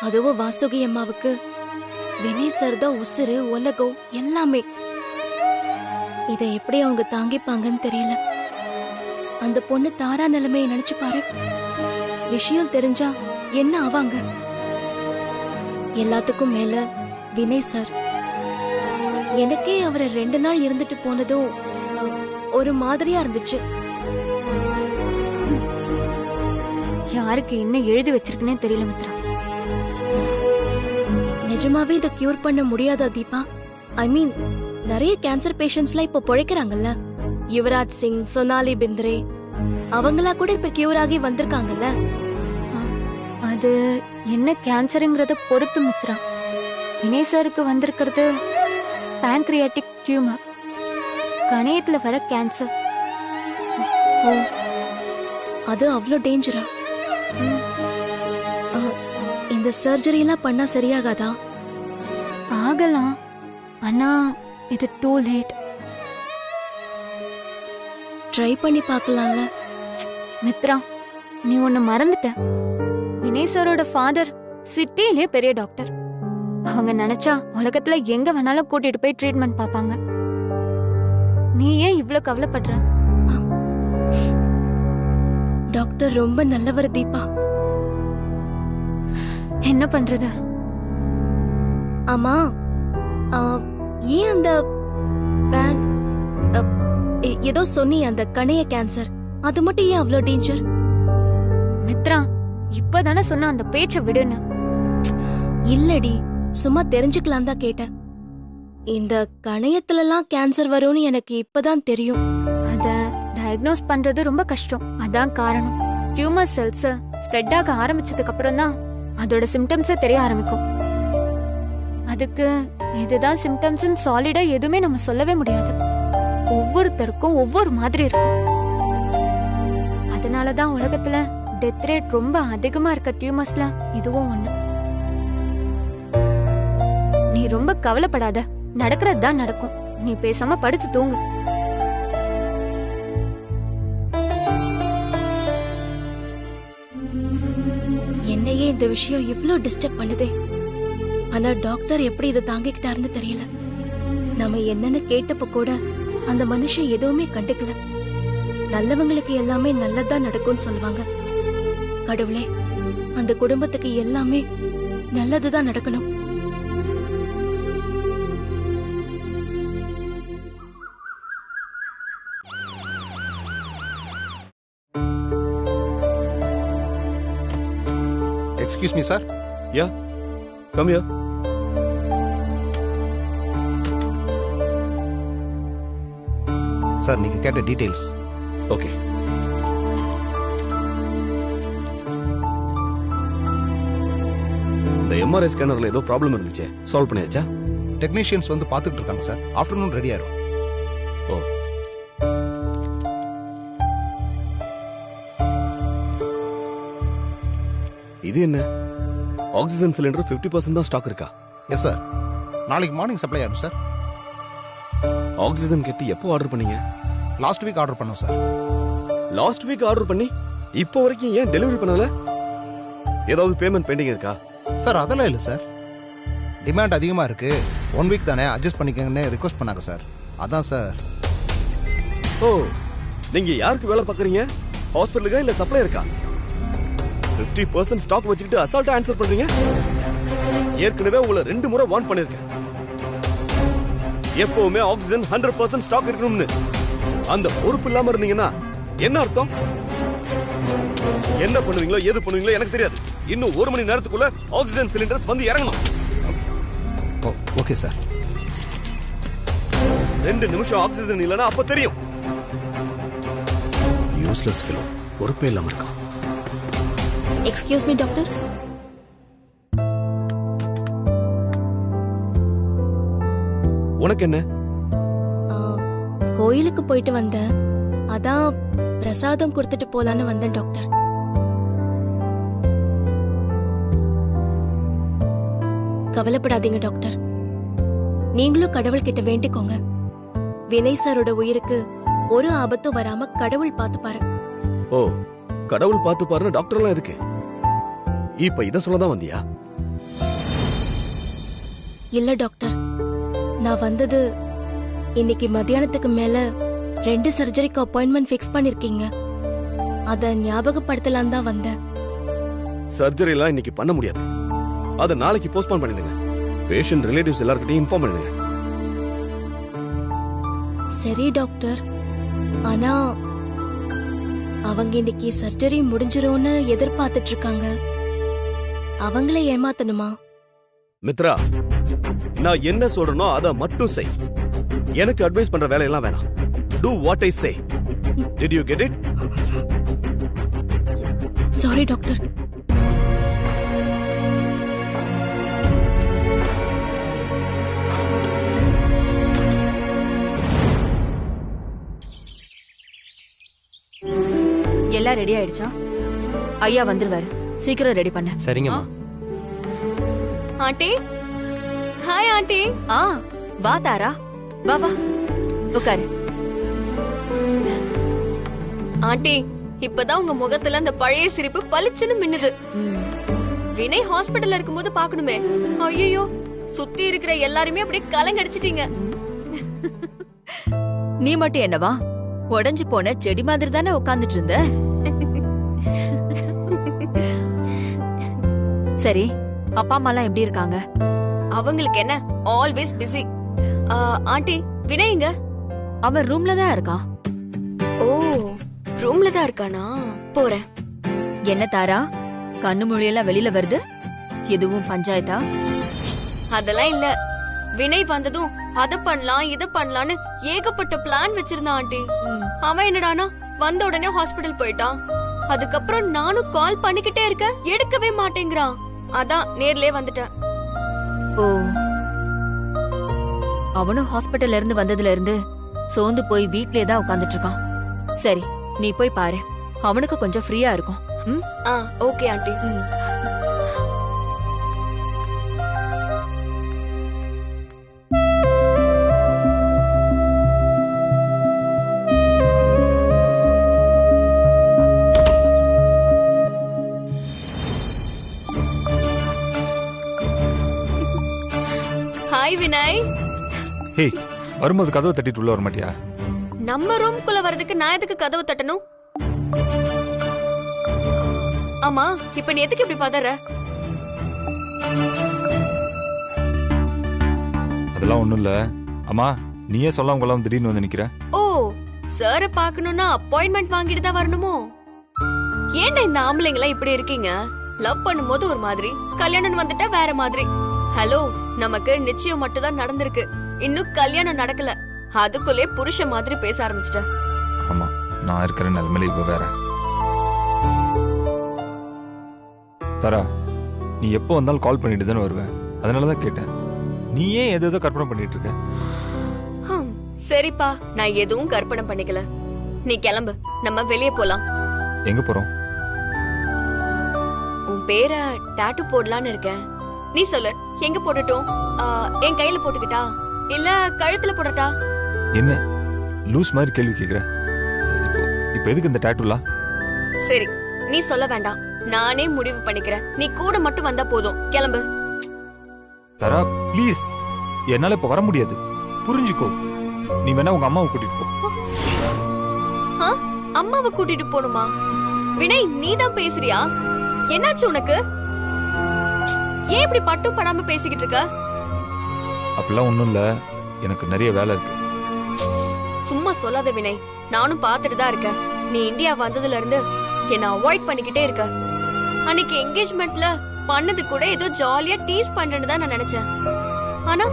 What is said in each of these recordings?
அதுவும் வாசுகி அம்மாவுக்கு வினய் சார் தான் உசுறு உலகம் எல்லாமே. இதை எப்படி அவங்க தாங்கிப்பாங்கன்னு தெரியல. அந்த பொண்ணு தாரா நிலைமையை நினைச்சு பாரு. விஷயம் தெரிஞ்சா என்ன ஆவாங்க? எல்லாத்துக்கும் மேல வினய் சார். எனக்கே அவரை 2 நாள் இருந்துட்டு போனதும் ஒரு மாதிரியா இருந்துச்சு. யாருக்கு என்ன எழுதி வச்சிருக்குன்னே தெரியல மித்ரா. நிஜமாவே இதை கியூர் பண்ண முடியாதா தீபா? ஐ மீன், நிறைய கேன்சர் பேஷண்ட்ஸ்லாம் இப்ப பொழைக்கிறாங்கல்ல. யுவராஜ் சிங், சோனாலி பிந்த்ரே அவங்களா கூட இப்ப கியூர் ஆகி வந்திருக்காங்கல்ல. அது என்ன கேன்சருங்கிறத பொறுத்து மித்ரா. வினய் சாருக்கு வந்திருக்கிறது பேங்க்ரியாட்டிக் டியூமர், கணையத்துல வர கேன்சர். ஓ, அது அவ்வளோ டேஞ்சரா? இந்த சர்ஜரி எல்லாம் பண்ணா சரியாகாதா? ஆகலாம், ஆனா இது டூ லேட். ட்ரை பண்ணி பார்க்கலாம்ல. மித்ரா, நீ ஒன்னு மறந்துட்ட. வினய் சாரோட ஃபாதர் சிட்டிலே பெரிய டாக்டர். அவங்க நினைச்சா உலகத்துல எங்க வேணாலும் கூட்டிட்டு போய் ட்ரீட்மெண்ட் பாப்பாங்க. நீ ஏன் இவ்ளோ கவலைப்படுற? டாக்டர் ரொம்ப நல்லவர் தீபா. என்ன பண்றது? ஆமா, ஏன் அந்த ஏதோ சொன்னி அந்த கணைய கேன்சர், அது மட்டும் ஏன் அவ்வளோ டேஞ்சர்? மித்ரா, இப்பதானே சொன்ன அந்த பேச்ச விடுன்னு. இல்லடி, சும்மா தெரிஞ்சுக்கலாம் தான் கேட்டேன். இந்த கணையத்துலலாம் கேன்சர் வரும்னு எனக்கு இப்பதான் தெரியும். அத டயக்னோஸ் பண்றது ரொம்ப கஷ்டம். அதான் காரணம். டியூமர் செல்ஸ் ஸ்ப்ரெட் ஆக ஆரம்பிச்சதுக்கு அப்புறம் தான் அதோட சிம்டம்ஸ் தெரிய ஆரம்பிக்கும். அதுக்கு இதுதான் சிம்டம்ஸ் சாலிடா எதுவுமே நம்ம சொல்லவே முடியாது. ஒவ்வொருத்தருக்கும் ஒவ்வொரு மாதிரி இருக்கும். அதனாலதான் உலகத்துல டெத் ரேட் ரொம்ப அதிகமா இருக்க டியூமர்ஸ்ல இதுவும் ஒண்ணு. நீ ரொம்ப கவலைப்படாத, நடக்கிறது தான் நடக்கும். நீ பேசாம படுத்து தூங்கு. என்னையே இந்த விஷயம் இவ்ளோ டிஸ்டர்ப் பண்ணுதே. ஆனா டாக்டர் எப்படி இதை தாங்கிக்கிட்டாருன்னு தெரியல. நம்ம என்னன்னு கேட்டப்ப கூட அந்த மனுஷன் எதுவுமே கண்டுக்கல. நல்லவங்களுக்கு எல்லாமே நல்லதா நடக்கும்னு சொல்லுவாங்க. கடவுளே, அந்த குடும்பத்துக்கு எல்லாமே நல்லதுதான் நடக்கணும். Excuse me, sir. Yeah, come here. Sir, நீங்க கேட்ட டீடைல்ஸ். Okay. இந்த எம்ஆர்ஐ ஸ்கேனர்ல ஏதோ ப்ராப்ளம் இருந்துச்சு, சால்வ் பண்ணியாச்சா? டெக்னீஷியன்ஸ் வந்து பார்த்துட்டு இருக்காங்க சார். ஆஃப்டர்நூன் ரெடி ஆயிரும். ஓ, இது என்ன? ஆக்சிஜன் சிலிண்டர் 50% தான் ஸ்டாக் இருக்கா? எஸ் சார், நாளைக்கு மார்னிங் சப்ளை ஆகும் சார். ஆக்சிஜன் கிட் எப்போ ஆர்டர் பண்ணீங்க? லாஸ்ட் வீக் ஆர்டர் பண்ணோம் சார். லாஸ்ட் வீக் ஆர்டர் பண்ணி இப்போ வரைக்கும் ஏன் டெலிவரி பண்ணல? ஏதாவது பேமெண்ட் பெண்டிங் இருக்கா? சார் அதெல்லாம் இல்லை சார். டிமாண்ட் அதிகமாக இருக்கு, 1 வீக் தானே அட்ஜஸ்ட் பண்ணிக்கங்கன்னு ரிக்வஸ்ட் பண்ணாங்க சார். அதான் சார். ஓ, நீங்க யாருக்கு வேலை பார்க்குறீங்க? ஹாஸ்பிட்டலுக்கா இல்ல சப்ளை இருக்கா? 50% ஸ்டாக் வச்சுக்கிட்டு அசால்ட்டா ஆன்சர் பண்றீங்க. ஏற்கனவே உங்களை 2 முறை வார்ன் பண்ணிருக்கேன். எப்பவுமே ஆக்சிஜன் 100% ஸ்டாக் இருக்கணும்னு. அந்த பொறுப்பு இல்லாம இருந்தீங்கன்னா என்ன அர்த்தம்? என்ன பண்ணுவீங்களோ ஏது பண்ணுவீங்களோ எனக்கு தெரியாது. இன்னும் 1 மணி நேரத்துக்குள்ள ஆக்சிஜன் சிலிண்டர்ஸ் வந்து இறங்கணும். Okay sir. 2 நிமிஷம் ஆக்சிஜன் இல்லைன்னா அப்ப தெரியும். யூஸ்லெஸ் ஃபெலோ, பொறுப்பே இல்லாம இருக்கான். Excuse me doctor. உனக்கு என்ன? கோயிலுக்கு போயிட்டு வந்தேன், அதான் பிரசாதம் கொடுத்துட்டு போலான்னு வந்தேன் டாக்டர். கவலைப்படாதீங்க டாக்டர். நீங்களும் கடவுள் கிட்ட வேண்டிக்கோங்க. வினய் சாரோட உயிருக்கு ஒரு ஆபத்தும் வராம கடவுள் பாத்துப்பாரு. ஓ, கடவுள் பாத்துப்பாருன்னு டாக்டர்லாம் எதுக்கு? இப்ப இத சொல்லதான் வந்தியா? இல்ல டாக்டர், நான் வந்தது இன்னைக்கு மத்தியானத்துக்கு மேல 2 சர்ஜரிக்கு அப்பாயின்மெண்ட் ஃபிக்ஸ் பண்ணிருக்கீங்க. அத ஞாபகப்படுத்தலாம் தான் வந்தேன். சர்ஜரி எல்லாம் இன்னைக்கு பண்ண முடியாது. அத நாளைக்கு போஸ்ட்போன் பண்ணிடுங்க. பேஷண்ட் ரிலேட்டிவ்ஸ் எல்லார்கிட்டயும் இன்ஃபார்ம் பண்ணுங்க. சரி டாக்டர், ஆனா அவங்க இன்னைக்கு சர்ஜரி முடிஞ்சிரும்னு எதிர்பார்த்துட்டு இருக்காங்க. அவங்கள ஏமாத்தணுமா? மித்ரா, நான் என்ன சொல்றேனோ அத மட்டும் செய். எனக்கு அட்வைஸ் பண்ற வேலையெல்லாம் வேணாம். Do what I say. Did you get it? Sorry doctor. எல்லாம் ரெடி ஆயிடுச்சா? ஐயா வந்துருவாரு, சீக்கிரம் ரெடி பண்ண. சரிங்கம்மா. Aunty, hi aunty. வா தாரா, வா வா உட்காரு. ஆண்டி, இப்பதான் உங்க முகத்துல அந்த பழைய சிரிப்பு பளிச்சுன்னு மின்னுது. வினய் ஹாஸ்பிடல்ல இருக்கும்போது பாக்கணுமே. ஐயோ, சுத்தி இருக்கிற எல்லாருமே அப்படியே கலங்கடிச்சிட்டீங்க. நீ மட்டும் என்னவா உடைஞ்சு போன செடி மாதிரி தானே உட்கார்ந்துட்டு இருந்த? சரி, அப்பா அம்மா எல்லாம் எப்படி இருக்காங்க? அவங்களுக்கு என்ன, ஆல்வேஸ் பிஸி. ஆண்டி, வினய் எங்க? அவன் ரூம்ல தான் இருக்கான். ஓ, ரூம்ல தான் இருக்கானா? போறேன். என்ன தாரா, கண்ணு மொழியெல்லாம் வெளியில வருது? எதுவும் பஞ்சாயத்தா? அதெல்லாம் இல்ல. வினய் வந்ததும் அத பண்ணலாம் இத பண்ணலான்னு ஏகப்பட்ட பிளான் வச்சிருந்தான் ஆண்டி. அவன் என்னடானா வந்த உடனே ஹாஸ்பிடல் போயிட்டான். அதுக்கப்புறம் நானும் கால் பண்ணிக்கிட்டே இருக்க, எடுக்கவே மாட்டேங்கிறான். அதான் நேர்லயே வந்துட்டேன். ஓ, அவனும் ஹாஸ்பிடல்ல இருந்து வந்ததுல இருந்து சோர்ந்து போய் வீட்லயே தான் உட்கார்ந்துட்டு இருக்கான். சரி, நீ போய் பாரு, அவனுக்கு கொஞ்சம் ஃப்ரீயா இருக்கும். Okay aunty. ஹாய் வினய். ஹே, வரும்போது கதவை தட்டிட்டு உள்ள வர மாட்டியா? நம்ம ரூம்குள்ள வரதுக்கு நான் எதுக்கு கதவு தட்டணும்? ஆமா, இப்ப நீ எதுக்கு இப்படி பதற? அதெல்லாம் ஒண்ணும் இல்ல. அம்மா, நீயே சொல்லாம கொள்ளாம திடீர்னு வந்து நிக்கிற. ஓ, சார பாக்கணும்னா அப்பாயின்மெண்ட் வாங்கிட்டு தான் வரணுமோ? ஏன்டா இந்த ஆம்பளைங்களா இப்படி இருக்கீங்க? லவ் பண்ணும்போது ஒரு மாதிரி, கல்யாணம் வந்துட்டா வேற மாதிரி. ஹலோ, நமக்கு நிச்சயம் மட்டும் தான் நடந்திருக்கு, இன்னும் கல்யாணம் நடக்கல. அதுக்குள்ளே புருஷ மாதிரி பேச ஆரம்பிச்சிட்ட. ஆமா, நான் இருக்கிற நிலைமையில இப்ப வேற. தாரா, நீ எப்போ வந்தாலும் கால் பண்ணிட்டு தானே வருவேன். அதனாலதான் கேட்டேன். நீ ஏன் ஏதோ கற்பனை பண்ணிட்டு இருக்க? சரிப்பா, நான் எதுவும் கற்பனை பண்ணிக்கல. நீ கிளம்பு, நம்ம வெளியே போலாம். எங்க போறோம்? உன் பேர டாட்டூ போடலான்னு இருக்கேன். நீ சொல்லு, எங்க போடட்டும்? என் கையில போட்டுக்கிட்டா இல்ல கழுத்துல போடட்டா? என்ன லூஸ் மாதிரி கேள்வி கேக்குற? இப்போ எதுக்கு இந்த டாட்டூலாம்? சரி, நீ சொல்ல வேண்டாம், நானே முடிவு பண்ணிக்கிறேன். நீ கூட மட்டும் வந்தா போதும். கிளம்பு. தாரா, ப்ளீஸ், என்னால இப்ப வர முடியாது, புரிஞ்சுக்கோ. நீ வேணா உங்க அம்மாவை கூட்டிட்டு போ. அம்மாவை கூட்டிட்டு போணுமா? வினய், நீதான் பேசுறியா? என்னாச்சு உனக்கு? ஏன் இப்படி பட்டும் படாம பேசிக்கிட்டு இருக்க? அப்படிலாம் ஒண்ணும் இல்ல, எனக்கு நிறைய வேலை இருக்கு. சும்மா சொல்லாத வினய், நானும் பாத்துட்டு தான் இருக்கேன். நீ இந்தியா வந்ததுல இருந்து என்ன அவாய்ட் பண்ணிக்கிட்டே இருக்க. அன்னைக்கு என்கேஜ்மெண்ட்ல பண்ணது கூட ஏதோ ஜாலியா டீஸ் பண்றேன்னு தான் நான் நினைச்சேன். ஆனா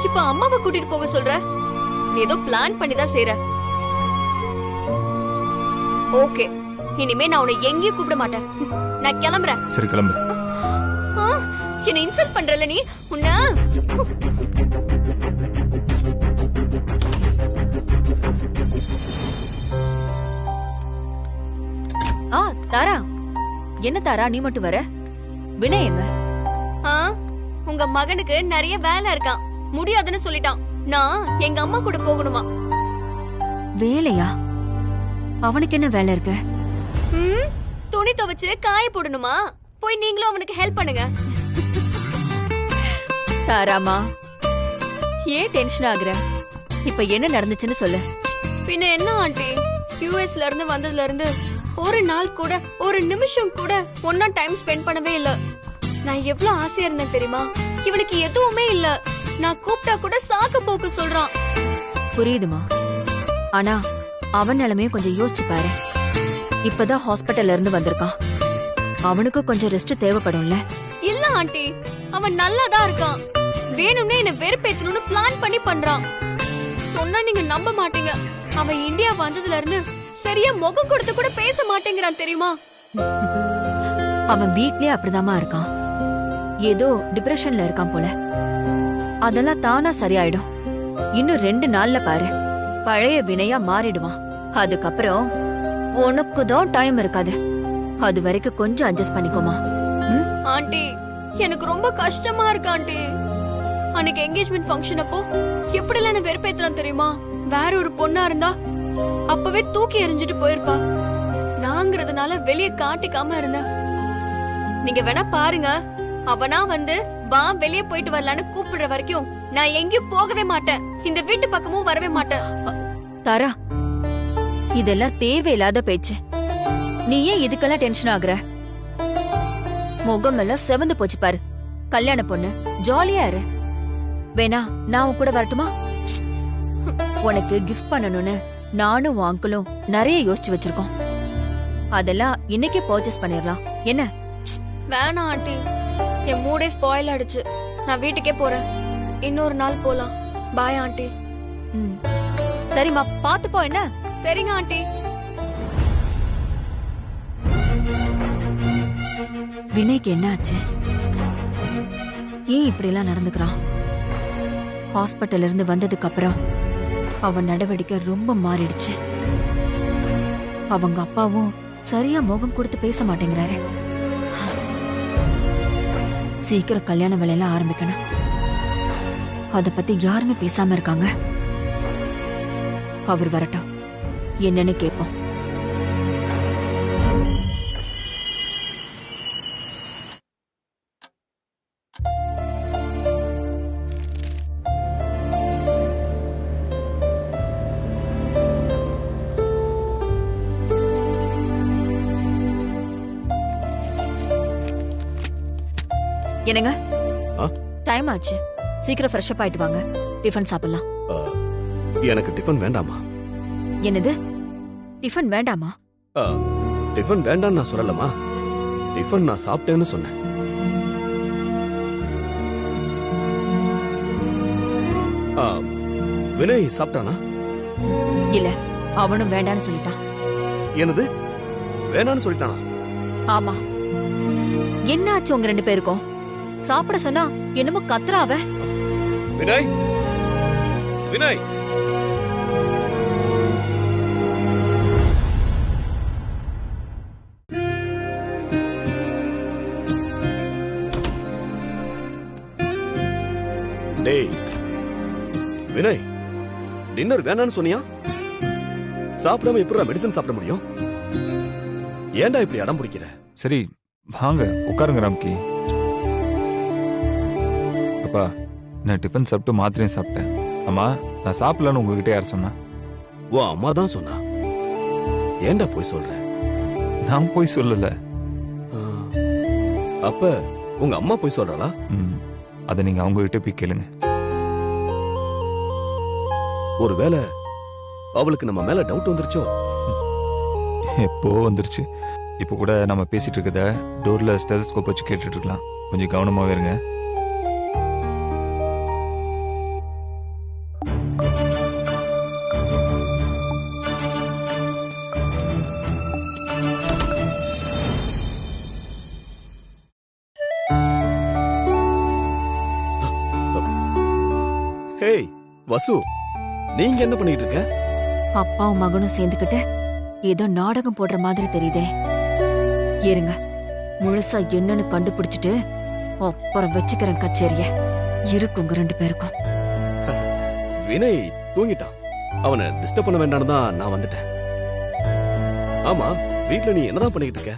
இப்ப அம்மாவை கூட்டிட்டு போக சொல்ற. நீ ஏதோ பிளான் பண்ணி தான் செய்ற. ஓகே, இனிமே நான் உன்னை எங்கேயும் கூப்பிட மாட்டேன். நான் கிளம்புறேன். சரி, கிளம்பு. என்ன இன்சல்ட் பண்றல நீ? உன்ன தாரா, என்ன தாரா நீ மட்டும் வர? வினய் எங்க? உங்க மகனுக்கு நிறைய வேலை இருக்கான், முடியாதுன்னு சொல்லிட்டான். நான் எங்க அம்மா கூட போகணுமா? வேலையா? அவனுக்கு என்ன வேலை இருக்கு? துணி துவைச்சு காய போடணுமா? போய் நீங்களும் அவனுக்கு ஹெல்ப் பண்ணுங்க. தாராமா, ஏன் டென்ஷன் ஆகுற? இப்ப என்ன நடந்துச்சுன்னு சொல்லு. பின்ன என்ன ஆண்டி, யூஎஸ்ல இருந்து வந்ததுல இருந்து ஒரு நாள் கூட ஒரு நிமிஷம் கூட ஒன்னா டைம் ஸ்பெண்ட் பண்ணவே இல்ல. நான் எவ்வளவு ஆசையா இருந்தேன் தெரியுமா? இவனுக்கு எதுவுமே இல்ல. நான் கூப்பிட்டா கூட சாக்கு போக்கு சொல்றான். புரியுதுமா, ஆனா அவன் நிலைமையும் கொஞ்சம் யோசிச்சு பாரு. இப்பதான் ஹாஸ்பிட்டல்ல இருந்து வந்திருக்கான். அவனுக்கு கொஞ்சம் ரெஸ்ட் தேவைப்படும்ல. இல்ல ஆண்டி, அவன் நல்லாதான் இருக்கான். வேணும்னே என்ன வெறுப்பேத்தணும்னு பிளான் பண்ணி பண்றான். சொன்னா நீங்க நம்ப மாட்டீங்க. அவன் இந்தியா வந்ததுல இருந்து சரியா முகம் கொடுத்து கூட பேச மாட்டேங்கிறான் தெரியுமா? அவன் வீட்லயே அப்படிதாம்மா இருக்கான். ஏதோ டிப்ரெஷன்ல இருக்கான் போல. அதெல்லாம் தானா சரியாயிடும். இன்னும் 2 நாள்ல பாரு, பழைய வினையா மாறிடுவான். அதுக்கப்புறம் உனக்கு தான் டைம் இருக்காது. அது வரைக்கும் கொஞ்சம் அட்ஜஸ்ட் பண்ணிக்கோமா. ஆண்டி, எனக்கு ரொம்ப கஷ்டமா இருக்கு ஆண்டி. அன்னைக்கு என்கேஜ்மெண்ட் ஃபங்க்ஷன் அப்போ எப்படி எல்லாம் என்ன வெறுப்பேத்துறான் தெரியுமா? வேற ஒரு பொண்ணா இருந்தா அப்பவே தூக்கி எறிஞ்சிட்டு போயிருப்பா. நாங்கிறதுனால வெளியே காட்டிக்காம இருந்தேன். நீங்க வேணா பாருங்க, அவனா வந்து வா வெளியே போயிட்டு வரலான்னு கூப்பிடுற வரைக்கும் நான் எங்கேயும் போகவே மாட்டேன். இந்த வீட்டு பக்கமும் வரவே மாட்டேன். தாரா, இதெல்லாம் தேவையில்லாத பேச்சு. நீ ஏன் இதுக்கெல்லாம் டென்ஷன் ஆகுற? முகம் எல்லாம் செவந்து போச்சு பாரு. கல்யாண பொண்ணு, ஜாலியா இரு. வேணா நான் உன் கூட வரட்டுமா? உனக்கு கிஃப்ட் பண்ணணும்னு நானும் உன் அங்கிளும் நிறைய யோசிச்சு வச்சிருக்கோம். அதெல்லாம் இன்னைக்கே பர்ச்சேஸ் பண்ணிடலாம். என்ன? வேணாம் ஆண்டி, என் மூடே ஸ்பாயில் ஆயிடுச்சு. நான் வீட்டுக்கே போறேன். இன்னொரு நாள் போலாம். Bye aunty. சரிம்மா, பாத்துப்போ. என்ன? சரிங்க ஆண்டி. வினய்க்கு என்ன ஆச்சு? ஏன் இப்படி எல்லாம் நடந்துக்கிறான்? ஹாஸ்பிட்டல்ல இருந்து வந்ததுக்கு அப்புறம் அவன் நடவடிக்கை ரொம்ப மாறிடுச்சு. அவங்க அப்பாவும் சரியா முகம் கொடுத்து பேச மாட்டேங்கிறாரு. சீக்கிரம் கல்யாண வேலையெல்லாம் ஆரம்பிக்கணும். அத பத்தி யாருமே பேசாம இருக்காங்க. அவர் வரட்டும், என்னன்னு கேட்போம். என்னங்க, டைம் ஆச்சு. சீக்கிரம் ஃப்ரெஷ் அப் ஆயிட்டு வாங்க. டிஃபன் சாப்பிடலாம். எனக்கு டிஃபன் வேண்டாமா? என்னது, டிஃபன் வேண்டாமா? டிஃபன் வேண்டாம்னு நான் சொல்லலமா. டிஃபன் நான் சாப்பிட்டேன்னு சொன்னேன். வினய் சாப்பிட்டானா? இல்ல, அவனும் வேண்டான்னு சொல்லிட்டான். என்னது, வேணான்னு சொல்லிட்டானா? ஆமா. என்ன ஆச்சு உங்க 2 பேருக்கும்? சாப்பிட சொன்னா என்னமோ கத்துறாவ. வினய், வினய். டேய் வினய், டின்னர் வேணான்னு சொன்னியா? சாப்பிடாம எப்படி மெடிசன் சாப்பிட முடியும்? ஏன்டா இப்படி அடம் பிடிக்கிற? சரி வாங்க உட்காருங்க ராம்கி. அப்பா, நான் டிஃபன் சாப்பிட்டு மாத்திரையும் சாப்பிட்டேன். அம்மா, நான் சாப்பிடலான்னு உங்ககிட்ட யார் சொன்னா? உன் அம்மா தான் சொன்னா. ஏன்டா போய் சொல்ற? நான் போய் சொல்லல. அப்ப உங்க அம்மா போய் சொல்றாளா? அதை நீங்க அவங்க கிட்ட போய் கேளுங்க. ஒருவேளை அவளுக்கு நம்ம மேல டவுட் வந்துருச்சோ? எப்போ வந்துருச்சு. இப்போ கூட நம்ம பேசிட்டு இருக்கத டோர்ல ஸ்டெதஸ்கோப் வச்சு கேட்டுட்டு இருக்கலாம். கொஞ்சம் கவனமாவே இருங்க. ஹேய் வசு, நீங்க என்ன பண்ணிட்டு இருக்க? அப்பாவும் மகனும் சேர்ந்துக்கிட்டு ஏதோ நாடகம் போடுற மாதிரி தெரியுதே. இருங்க, முழுசா என்னன்னு கண்டுபிடிச்சிட்டு அப்புறம் வச்சுக்கிறேன் கச்சேரிய. இருக்குங்க 2 பேருக்கும். வினய் தூங்கிட்டான். அவனை டிஸ்டர்ப் பண்ண வேண்டாம்னு தான் நான் வந்துட்டேன். ஆமா, வீட்ல நீ என்னதான் பண்ணிக்கிட்டு இருக்க?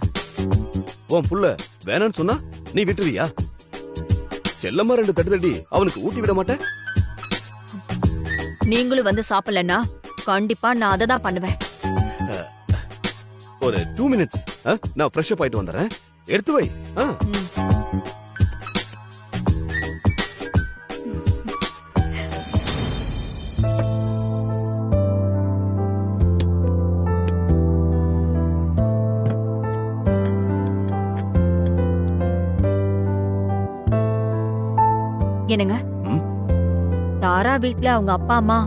உன் புள்ள வேணான்னு சொன்னா நீ விட்டுருவியா? செல்லமா 2 தட்டு தட்டி அவனுக்கு ஊட்டி விட மாட்டேன். நீங்களும் வந்து சாப்பிடலன்னா கண்டிப்பா நான் அதை தான் பண்ணுவேன். ஒரு 2 மினிட்ஸ், நான் ஃப்ரெஷ் அப் ஆயிட்டு வந்துறேன். எடுத்து வை. என்னங்க, தாரா வீட்ல அவங்க அப்பா அம்மா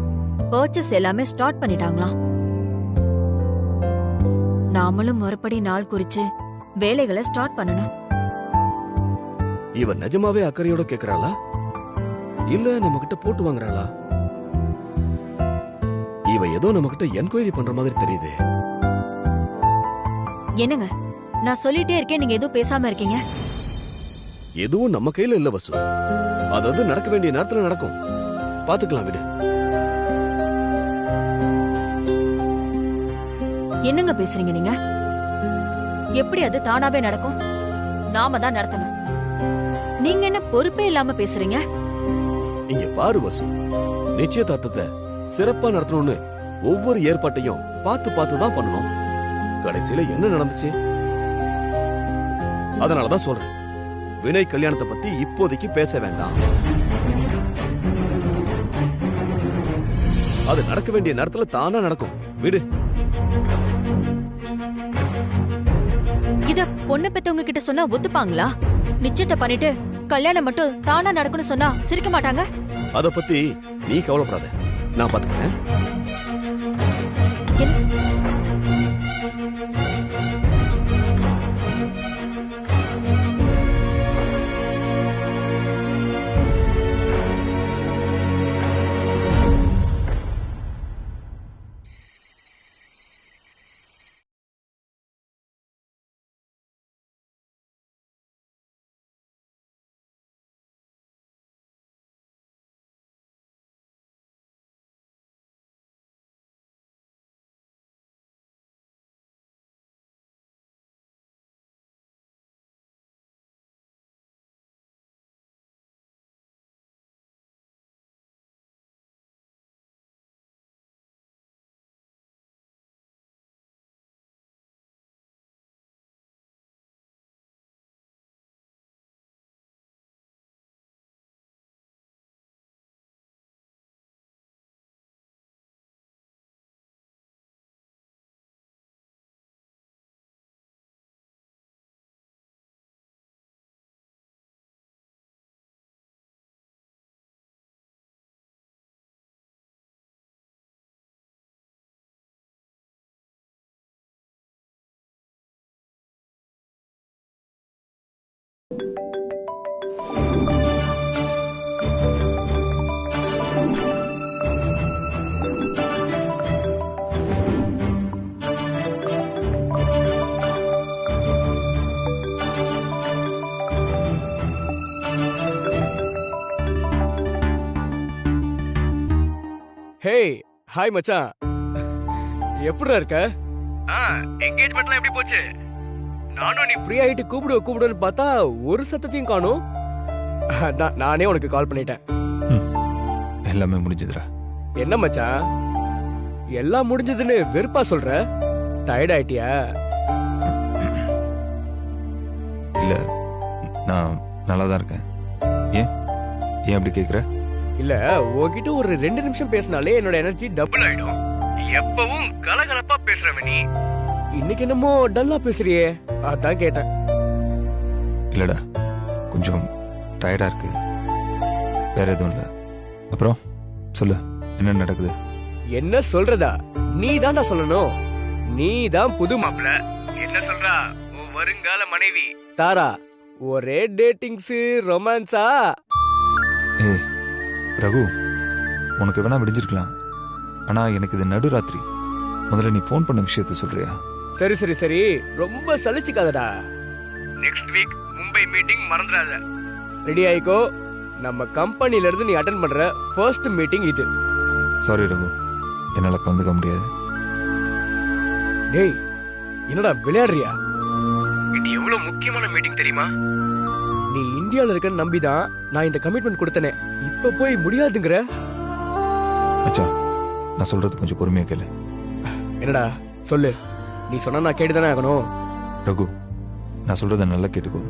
பர்ச்சேஸ் எல்லாமே ஸ்டார்ட் பண்ணிட்டாங்களாம். நாமளும் மறுபடி நாள் குறிச்சு வேலைகளை ஸ்டார்ட் பண்ணணும். இவ நிஜமாவே அக்கறையோட கேக்குறாளா இல்ல நம்ம கிட்ட போட்டு வாங்குறாளா? இவ ஏதோ நம்ம கிட்ட என்கொயரி பண்ற மாதிரி தெரியுது. என்னங்க, நான் சொல்லிட்டே இருக்கேன், நீங்க எதுவும் பேசாம இருக்கீங்க. எதுவும் நம்ம கையில இல்ல வசு. அதாவது நடக்க வேண்டிய நேரத்துல நடக்கும். பாத்துக்கலாம் விடு. என்னங்க பேசுறீங்க நீங்க? எப்படி அது தானாவே நடக்கும்? நாம தான் நடத்தணும். நீங்க என்ன பொறுப்பே இல்லாம பேசுறீங்க? இங்க பாரு வசு, நிச்சயதார்த்தத்தை சிறப்பா நடத்தணும்னு ஒவ்வொரு ஏற்பாட்டையும் பார்த்து தான் பண்ணணும். கடைசியில என்ன நடந்துச்சு? அதனாலதான் சொல்றேன், வினய் கல்யாணத்தை பத்தி இப்போதைக்கு பேச வேண்டாம். அது நடக்க வேண்டிய நேரத்துல தானா நடக்கும். விடு. இத பொண்ணு பெத்தவங்க கிட்ட சொன்னா ஒத்துப்பாங்களா? நிச்சயத்தை பண்ணிட்டு கல்யாணம் மட்டும் தானா நடக்கும்னு சொன்னா சிரிக்க மாட்டாங்க. அத பத்தி நீ கவலைப்படாத, நான் பாத்துக்கிறேன். ஹே, ஹாய் மச்சான், எப்படிடா இருக்க? என்கேஜ்மெண்ட்லாம் எப்படி போச்சு? நானும் நீ ஃப்ரீ ஆயிட்டு கூப்பிடுன்னு பார்த்தா ஒரு சத்தத்தையும் காணோம். அதான் நானே உனக்கு கால் பண்ணிட்டேன். எல்லாமே முடிஞ்சதுடா. என்ன மச்சான், எல்லாம் முடிஞ்சதுன்னு வெறுப்பா சொல்ற? டயர்ட் ஆயிட்டியா? இல்ல, நான் நல்லா தான் இருக்கேன். ஏன் அப்படி கேக்குற? இல்ல, உன்கிட்ட ஒரு 2 நிமிஷம் பேசினாலே என்னோட எனர்ஜி டபுள் ஆயிடும். எப்பவும் கலகலப்பா பேசுறவ நீ, இன்னைக்கு என்னமோ டல்லா பேசுறியே, அதான் கேட்டேன். இல்லடா, கொஞ்சம் டயர்டா இருக்கு, வேற எதுவும் இல்ல. அப்புறம் சொல்லு, என்ன நடக்குது? என்ன சொல்றதா? நீ தான்டா சொல்லணும். நீ தான் புது மாப்பிள்ள. என்ன சொல்றா உன் வருங்கால மனைவி தாரா? ஒரே டேட்டிங்ஸ், ரொமான்ஸா? ஏய் ரகு, உனக்கு வேணா விடிஞ்சிருக்கலாம், ஆனா எனக்கு இது நடுராத்திரி. முதல்ல நீ ஃபோன் பண்ண விஷயத்த சொல்றியா? சரி, ரொம்ப சலிச்சுக்காதடா. நெக்ஸ்ட் வீக் மும்பை மீட்டிங் மறந்துடாத. ரெடி ஆயிக்கோ. நம்ம கம்பெனில இருந்து நீ அட்டெண்ட் பண்ற ஃபர்ஸ்ட் மீட்டிங் இது. சாரி ரகு, என்னால கலந்துக்க முடியாது. டேய், என்னடா விளையாடுறியா? இது எவ்வளவு முக்கியமான மீட்டிங் தெரியுமா? நீ இந்தியால இருக்கன்னு நம்பிதான் நான் இந்த கமிட்மெண்ட் கொடுத்தனே. இப்ப போய் முடியாதுங்கிற. மச்சான் நான் சொல்றது கொஞ்சம் பொறுமையா கேளு. என்னடா சொல்லு. நீ சொன்னா நான் கேட்டுதானே ஆகணும். ரகு நான் சொல்றத நல்லா கேட்டுக்கோ.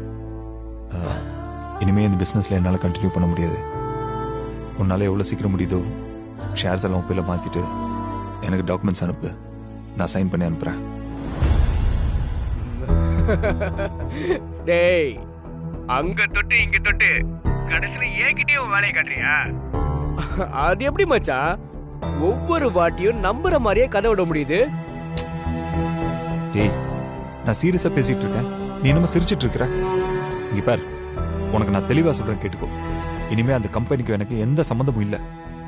இனிமே இந்த பிசினஸ்ல என்னால கண்டினியூ பண்ண முடியாது. உன்னால எவ்வளவு சீக்கிரம் முடியுதோ ஷேர்ஸ் எல்லாம் உப்பையில மாத்திட்டு எனக்கு டாக்குமெண்ட்ஸ் அனுப்பு. நான் சைன் பண்ணி அனுப்புறேன். டேய் அங்க தொட்டு இங்க தொட்டு கடைசியில ஏகிட்டயும் வேலையை காட்டுறியா? அது எப்படி மச்சான் ஒவ்வொரு வாட்டியும் நம்புற மாதிரியே கதை விட முடியுது? டேய் நான் சீரியஸா பேசிட்டு இருக்கேன், நீ நம்ம சிரிச்சிட்டு இருக்கிற. இங்க பார், உனக்கு நான் தெளிவா சொல்றேன் கேட்டுக்கோ. இனிமே அந்த கம்பெனிக்கு எனக்கு எந்த சம்மந்தமும் இல்ல.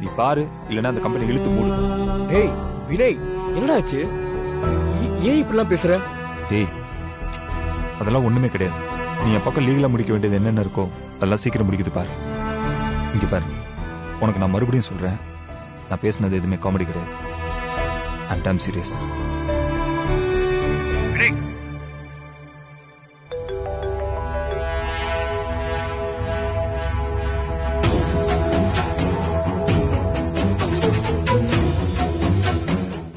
நீ பாரு, இல்லைன்னா அந்த கம்பெனி இழுத்து மூடு. டேய் வினய் என்னடா ஆச்சு? ஏன் இப்படிலாம் பேசுற? டேய் அதெல்லாம் ஒண்ணுமே கிடையாது. நீ என் பக்கம் லீகலா முடிக்க வேண்டியது என்னென்ன இருக்கோ அதெல்லாம் சீக்கிரம் முடிக்குது பாரு. இங்க பாரு, உனக்கு நான் மறுபடியும் சொல்றேன், நான் பேசினது எதுவுமே காமெடி கிடையாது. I'm serious.